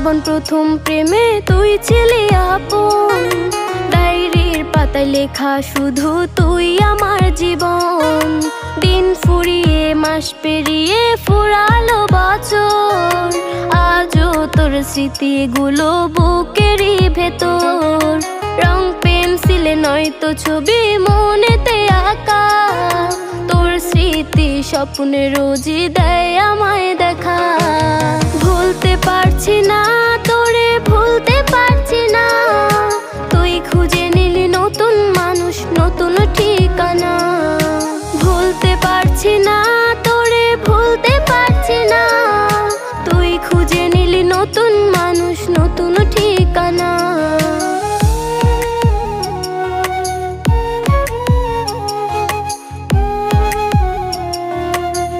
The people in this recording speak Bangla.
জীবন প্রথম প্রেমে তুই ছিলি আপন, ডায়েরির পাতায় লেখা শুধু তুই আমার জীবন। দিন ফুরিয়ে মাস পেরিয়ে ফুরালো বছর, আজও তোর স্মৃতিগুলো বুকেরই ভেতর। রং পেন্সিলে নয়তো ছবি মনেতে আঁকা, তোর স্মৃতি স্বপ্নে রোজই দেয় আমায় দেখা। ভুলতে পারছি না তোরে, ভুলতে পারছি না, তুই খুঁজে নিলি নতুন মানুষ, নতুন ঠিকানা। ভুলতে পারছি না